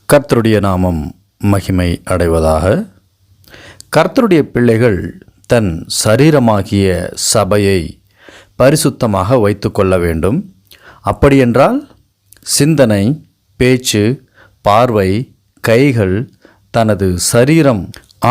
கர்த்தருடைய நாமம் மகிமை அடைவதாக. கர்த்தருடைய பிள்ளைகள் தன் சரீரமாகிய சபையை பரிசுத்தமாக வைத்து கொள்ள வேண்டும். அப்படியென்றால் சிந்தனை, பேச்சு, பார்வை, கைகள், தனது சரீரம்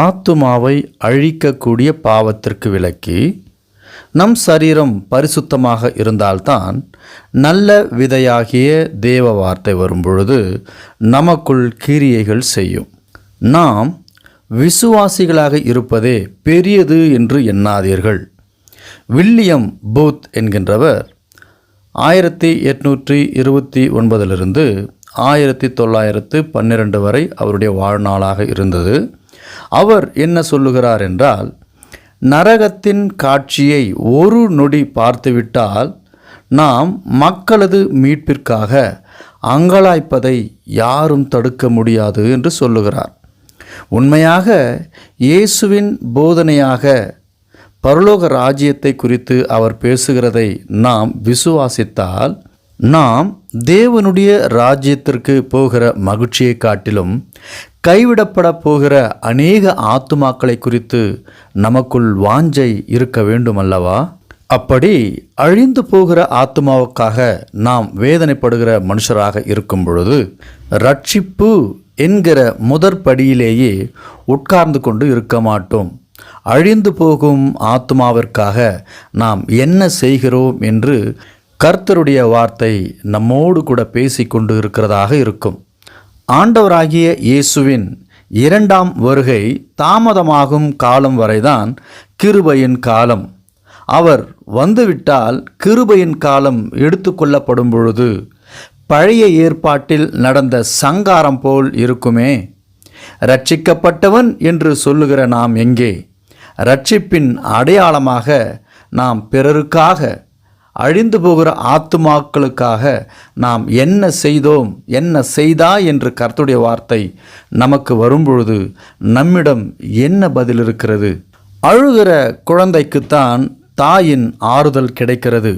ஆத்துமாவை அழிக்கக்கூடிய பாவத்திற்கு விலக்கி நம் சரீரம் பரிசுத்தமாக இருந்தால்தான் நல்ல விதையாகிய தேவ வார்த்தை வரும்பொழுது நமக்குள் கிரியைகள் செய்யும். நாம் விசுவாசிகளாக இருப்பதே பெரியது என்று எண்ணாதீர்கள். வில்லியம் பூத் என்கின்றவர் 1829 1912 வரை அவருடைய வாழ்நாளாக இருந்தது. அவர் என்ன சொல்லுகிறார் என்றால், நரகத்தின் காட்சியை ஒரு நொடி பார்த்துவிட்டால் நாம் மக்களது மீட்பிற்காக அங்கலாய்ப்பதை யாரும் தடுக்க முடியாது என்று சொல்லுகிறார். உண்மையாக இயேசுவின் போதனையாக பரலோக ராஜ்யத்தை குறித்து அவர் பேசுகிறதை நாம் விசுவாசித்தால் நாம் தேவனுடைய ராஜ்யத்திற்கு போகிற மகிழ்ச்சியை காட்டிலும் கைவிடப்பட போகிற அநேக ஆத்துமாக்களை குறித்து நமக்குள் வாஞ்சை இருக்க வேண்டும் அல்லவா? அப்படி அழிந்து போகிற ஆத்துமாவுக்காக நாம் வேதனைப்படுகிற மனுஷராக இருக்கும் பொழுது ரட்சிப்பு என்கிற முதற்படியிலேயே உட்கார்ந்து கொண்டு இருக்க மாட்டோம். அழிந்து போகும் ஆத்துமாவிற்காக நாம் என்ன செய்கிறோம் என்று கர்த்தருடைய வார்த்தை நம்மோடு கூட பேசிக்கொண்டு இருக்கிறதாக இருக்கும். ஆண்டவராகிய இயேசுவின் இரண்டாம் வருகை தாமதமாகும் காலம் வரைதான் கிருபையின் காலம். அவர் வந்துவிட்டால் கிருபையின் காலம் எடுத்துக்கொள்ளப்படும் பொழுது பழைய ஏற்பாட்டில் நடந்த சங்காரம் போல் இருக்குமே. ரட்சிக்கப்பட்டவன் என்று சொல்லுகிற நாம் எங்கே? ரட்சிப்பின் அடையாளமாக நாம் பிறருக்காக, அழிந்து போகிற ஆத்துமாக்களுக்காக நாம் என்ன செய்தோம், என்ன செய்தா என்று கர்த்தருடைய வார்த்தை நமக்கு வரும்பொழுது நம்மிடம் என்ன பதில் இருக்கிறது? அழுகிற குழந்தைக்குத்தான் தாயின் ஆறுதல் கிடைக்கிறது.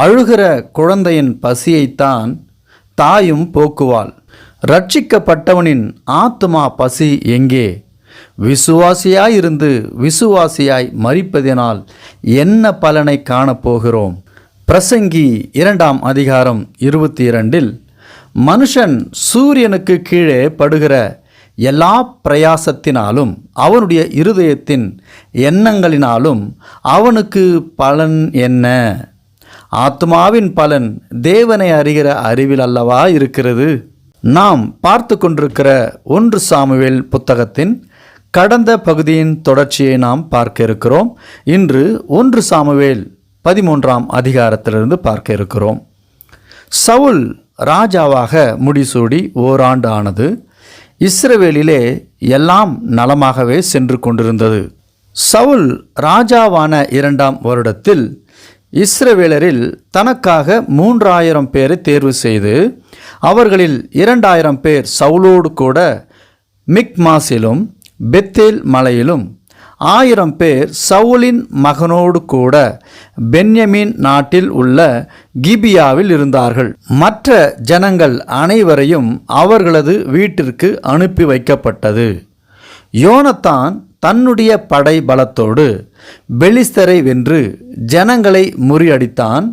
அழுகிற குழந்தையின் பசியைத்தான் தாயும் போக்குவாள். ரட்சிக்கப்பட்டவனின் ஆத்துமா பசி எங்கே? விசுவாசியாயிருந்து விசுவாசியாய் மரிப்பதினால் என்ன பலனை காணப்போகிறோம்? பிரசங்கி 2:22 மனுஷன் சூரியனுக்கு கீழே படுகிற எல்லா பிரயாசத்தினாலும் அவனுடைய இருதயத்தின் எண்ணங்களினாலும் அவனுக்கு பலன் என்ன? ஆத்மாவின் பலன் தேவனை அறிகிற அறிவில் அல்லவா இருக்கிறது? நாம் பார்த்து கொண்டிருக்கிற 1 சாமுவேல் புத்தகத்தின் கடந்த பகுதியின் தொடர்ச்சியை நாம் பார்க்க இருக்கிறோம். இன்று 1 சாமுவேல் 13 பார்க்க இருக்கிறோம். சவுல் ராஜாவாக முடிசூடி ஓராண்டு ஆனது. இஸ்ரவேலிலே எல்லாம் நலமாகவே சென்று கொண்டிருந்தது. சவுல் ராஜாவான 2ஆம் வருடத்தில் இஸ்ரவேலரில் தனக்காக 3000 பேரை தேர்வு செய்து அவர்களில் 2000 பேர் சவுலோடு கூட மிக்மாசிலும் பெத்தேல் மலையிலும் 1000 பேர் சவுலின் மகனோடு கூட பென்யமீன் நாட்டில் உள்ள கிபியாவில் இருந்தார்கள். மற்ற ஜனங்கள் அனைவரையும் அவர்களது வீட்டிற்கு அனுப்பி வைக்கப்பட்டது. யோனத்தான் தன்னுடைய படை பலத்தோடு பெலிஸ்தரை வென்று ஜனங்களை முறியடித்தான்.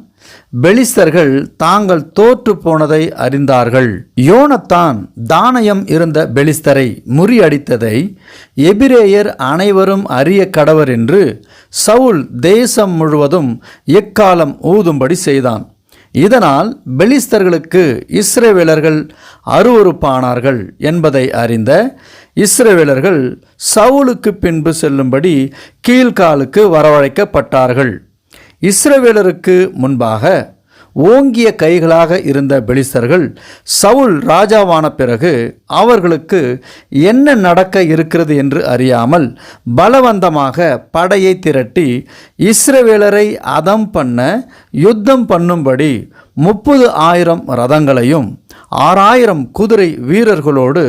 பெலிஸ்தர்கள் தாங்கள் தோற்று போனதை அறிந்தார்கள். யோனத்தான் தானயம் இருந்த பெலிஸ்தரை முறியடித்ததை எபிரேயர் அனைவரும் அறிய கடவர் என்று சவுல் தேசம் முழுவதும் எக்காலம் ஊதும்படி செய்தான். இதனால் பெலிஸ்தர்களுக்கு இஸ்ரவேலர்கள் அருவருப்பானார்கள் என்பதை அறிந்த இஸ்ரவேலர்கள் சவுலுக்கு பின்பு செல்லும்படி கீழ்காலுக்கு வரவழைக்கப்பட்டார்கள். இஸ்ரவேலருக்கு முன்பாக ஓங்கிய கைகளாக இருந்த பெலிஸ்தர்கள் சவுல் ராஜாவான பிறகு அவர்களுக்கு என்ன நடக்க இருக்கிறது என்று அறியாமல் பலவந்தமாக படையை திரட்டி இஸ்ரவேலரை அதம் பண்ண யுத்தம் பண்ணும்படி 30,000 ரதங்களையும் 6,000 குதிரை வீரர்களோடு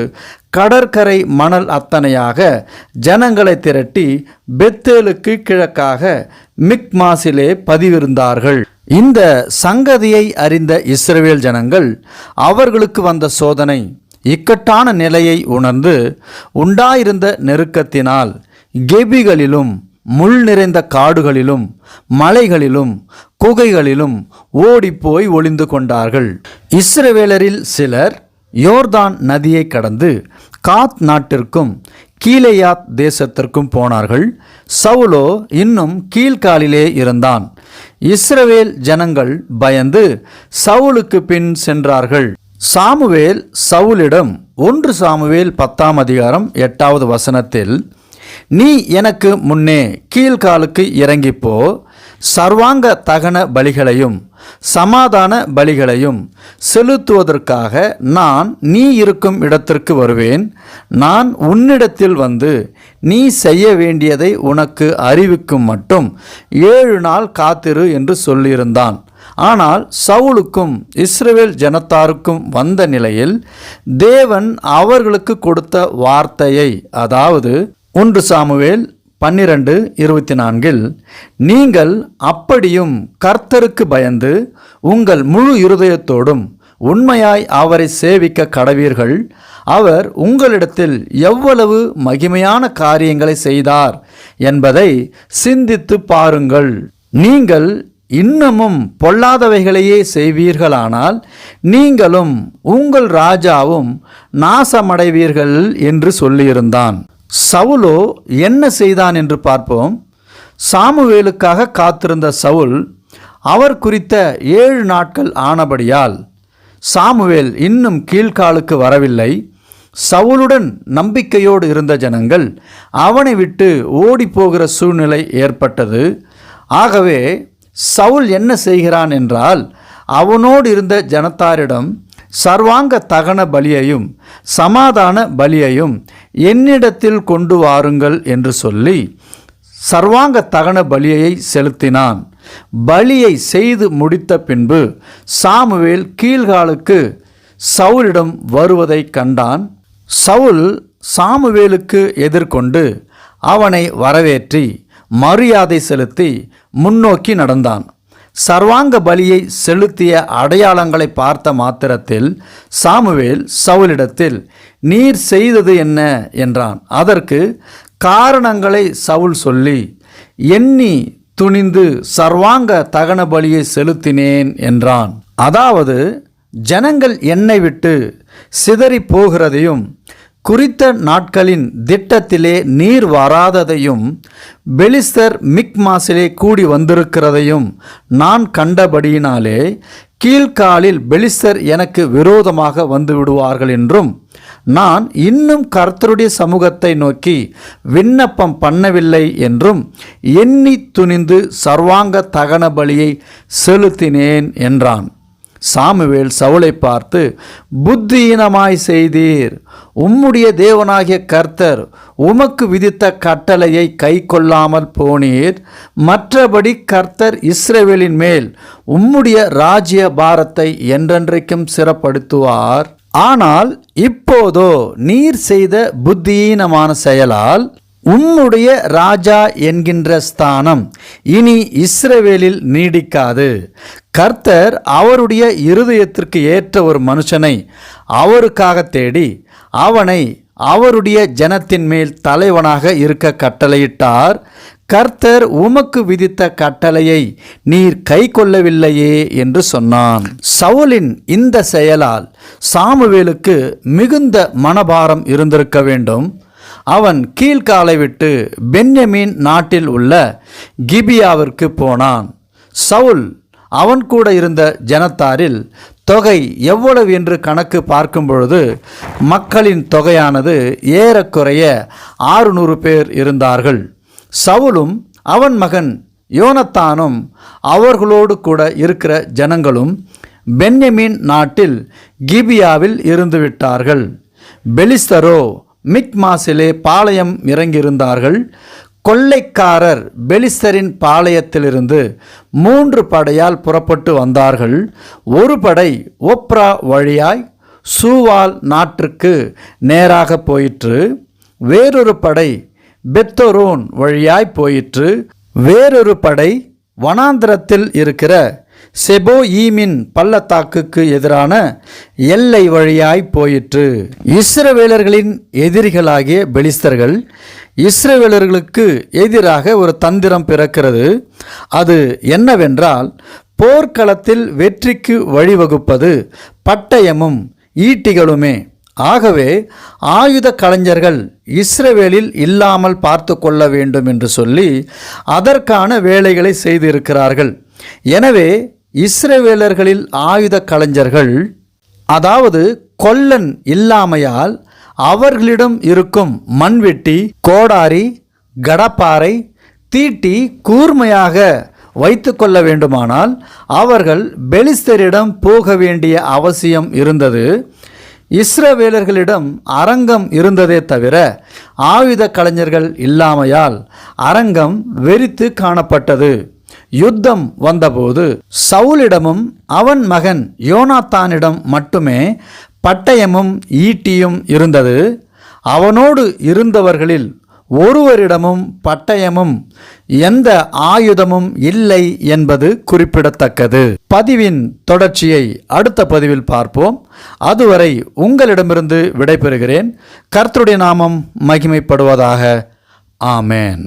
கடற்கரை மணல் அத்தனையாக ஜனங்களை திரட்டி பெத்தேலுக்கு கிழக்காக மிக்மாசிலே பதிவிருந்தார்கள். இந்த சங்கதியை அறிந்த இஸ்ரவேல் ஜனங்கள் அவர்களுக்கு வந்த சோதனை இக்கட்டான நிலையை உணர்ந்து உண்டாயிருந்த நெருக்கத்தினால் கெபிகளிலும் முள் நிறைந்த காடுகளிலும் மலைகளிலும் குகைகளிலும் ஓடிப்போய் ஒளிந்து கொண்டார்கள். இஸ்ரவேலரில் சிலர் யோர்தான் நதியை கடந்து காத் நாட்டிற்கும் கீலேயாத் தேசத்திற்கும் போனார்கள். சவுலோ இன்னும் கீழ்காலிலே இருந்தான். இஸ்ரவேல் ஜனங்கள் பயந்து சவுலுக்கு பின் சென்றார்கள். சாமுவேல் சவுலிடம் 1 சாமுவேல் 10:8 நீ எனக்கு முன்னே கீழ்காலுக்கு இறங்கிப்போ, சர்வாங்க தகன பலிகளையும் சமாதான பலிகளையும் செலுத்துவதற்காக நான் நீ இருக்கும் இடத்திற்கு வருவேன். நான் உன்னிடத்தில் வந்து நீ செய்ய வேண்டியதை உனக்கு அறிவிக்கும் மட்டும் 7 நாள் காத்திரு என்று சொல்லியிருந்தான். ஆனால் சவுலுக்கும் இஸ்ரவேல் ஜனத்தாருக்கும் வந்த நிலையில் தேவன் அவர்களுக்கு கொடுத்த வார்த்தையை, அதாவது 1 சாமுவேல் 12:24 நீங்கள் அப்படியும் கர்த்தருக்கு பயந்து உங்கள் முழு இருதயத்தோடும் உண்மையாய் அவரை சேவிக்க கடவீர்கள். அவர் உங்களிடத்தில் எவ்வளவு மகிமையான காரியங்களை செய்தார் என்பதை சிந்தித்து பாருங்கள். நீங்கள் இன்னமும் பொல்லாதவைகளையே செய்வீர்களானால் நீங்களும் உங்கள் ராஜாவும் நாசமடைவீர்கள் என்று சொல்லியிருந்தான். சவுலோ என்ன செய்தான் என்று பார்ப்போம். சாமுவேலுக்காக காத்திருந்த சவுல் அவர் குறித்த 7 நாட்கள் ஆனபடியால் சாமுவேல் இன்னும் கீழ்காலுக்கு வரவில்லை. சவுலுடன் நம்பிக்கையோடு இருந்த ஜனங்கள் அவனை விட்டு ஓடிப்போகிற சூழ்நிலை ஏற்பட்டது. ஆகவே சவுல் என்ன செய்கிறான் என்றால், அவனோடு இருந்த ஜனத்தாரிடம் சர்வாங்க தகன பலியையும் சமாதான பலியையும் என்னிடத்தில் கொண்டு வாருங்கள் என்று சொல்லி சர்வாங்க தகன பலியை செலுத்தினான். பலியை செய்து முடித்த பின்பு சாமுவேல் கீழ்காலுக்கு சவுலிடம் வருவதை கண்டான். சவுல் சாமுவேலுக்கு எதிர்கொண்டு அவனை வரவேற்றி மரியாதை செலுத்தி முன்னோக்கி நடந்தான். சர்வாங்க பலியை செலுத்திய அடையாளங்களை பார்த்த மாத்திரத்தில் சாமுவேல் சவுலிடத்தில் நீர் செய்தது என்ன என்றான். அதற்கு காரணங்களை சவுல் சொல்லி எண்ணி துணிந்து சர்வாங்க தகன பலியை செலுத்தினேன் என்றான். அதாவது ஜனங்கள் என்னை விட்டு சிதறி போகிறதையும் குறித்த நாட்களின் திட்டத்திலே நீர் வராததையும் பெலிஸ்தர் மிக்மாசிலே கூடி வந்திருக்கிறதையும் நான் கண்டபடியினாலே கீழ்காலில் பெலிஸ்தர் எனக்கு விரோதமாக வந்து விடுவார்கள் என்றும் நான் இன்னும் கர்த்தருடைய சமூகத்தை நோக்கி விண்ணப்பம் பண்ணவில்லை என்றும் எண்ணி துணிந்து சர்வாங்க தகன பலியை செலுத்தினேன் என்றான். சாமுவேல் சவுலை பார்த்து, புத்தியீனமாய் செய்தீர். உம்முடைய தேவனாகிய கர்த்தர் உமக்கு விதித்த கட்டளையை கை கொள்ளாமல் போனீர். மற்றபடி கர்த்தர் இஸ்ரவேலின் மேல் உம்முடைய ராஜ்ய பாரத்தை என்றென்றைக்கும் சிறப்படுத்துவார். ஆனால் இப்போதோ நீர் செய்த புத்தியீனமான செயலால் உம்முடைய ராஜா என்கின்ற ஸ்தானம் இனி இஸ்ரவேலில் நீடிக்காது. கர்த்தர் அவருடைய இருதயத்திற்கு ஏற்ற ஒரு மனுஷனை அவருக்காக தேடி அவனை அவருடைய ஜனத்தின் மேல் தலைவனாக இருக்க கட்டளையிட்டார். கர்த்தர் உமக்கு விதித்த கட்டளையை நீர் கை கொள்ளவில்லையே என்று சொன்னான். சவுலின் இந்த செயலால் சாமுவேலுக்கு மிகுந்த மனபாரம் இருந்திருக்க வேண்டும். அவன் கீழ்காலை விட்டு பென்யமீன் நாட்டில் உள்ள கிபியாவிற்கு போனான். சவுல் அவன் கூட இருந்த ஜனத்தாரில் தொகை எவ்வளவு என்று கணக்கு பார்க்கும் பொழுது மக்களின் தொகையானது ஏறக்குறைய 600 பேர் இருந்தார்கள். சவுலும் அவன் மகன் யோனத்தானும் அவர்களோடு கூட இருக்கிற ஜனங்களும் பென்யமீன் நாட்டில் கிபியாவில் இருந்துவிட்டார்கள். பெலிஸ்தரோ மிக்மாசிலே பாளையம் இறங்கியிருந்தார்கள். கொள்ளைக்காரர் பெலிஸ்தரின் பாளையத்திலிருந்து 3 படையால் புறப்பட்டு வந்தார்கள். ஒரு படை ஒப்ரா வழியாய் சூவால் நாட்டிற்கு நேராக போயிற்று. வேறொரு படை பெத்தொரோன் வழியாய் போயிற்று. வேறொரு படை வனாந்திரத்தில் இருக்கிற செபோயீமின் பள்ளத்தாக்குக்கு எதிரான எல்லை வழியாய் போயிற்று. இஸ்ரவேலர்களின் எதிரிகளாகிய பெலிஸ்தர்கள் இஸ்ரவேலர்களுக்கு எதிராக ஒரு தந்திரம் பிறக்கிறது. அது என்னவென்றால், போர்க்களத்தில் வெற்றிக்கு வழிவகுப்பது பட்டயமும் ஈட்டிகளுமே. ஆகவே ஆயுத கலைஞர்கள் இஸ்ரவேலில் இல்லாமல் பார்த்து கொள்ள வேண்டும் என்று சொல்லி அதற்கான வேலைகளை செய்திருக்கிறார்கள். எனவே இஸ்ரவேலர்களில் ஆயுத கலைஞர்கள், அதாவது கொல்லன் இல்லாமையால் அவர்களிடம் இருக்கும் மண்வெட்டி, கோடாரி, கடப்பாரை, தீட்டி கூர்மையாக வைத்து கொள்ள வேண்டுமானால் அவர்கள் பெலிஸ்தரிடம் போக வேண்டிய அவசியம் இருந்தது. இஸ்ரவேலர்களிடம் அரங்கம் இருந்ததே தவிர ஆயுத கலைஞர்கள் இல்லாமையால் அரங்கம் வெறித்து காணப்பட்டது. யுத்தம் வந்தபோது சவுலிடமும் அவன் மகன் யோனாத்தானிடம் மட்டுமே பட்டயமும் ஈட்டியும் இருந்தது. அவனோடு இருந்தவர்களில் ஒருவரிடமும் பட்டயமும் எந்த ஆயுதமும் இல்லை என்பது குறிப்பிடத்தக்கது. பதிவின் தொடர்ச்சியை அடுத்த பதிவில் பார்ப்போம். அதுவரை உங்களிடமிருந்து விடைபெறுகிறேன். கர்த்தருடைய நாமம் மகிமைப்படுவதாக. ஆமென்.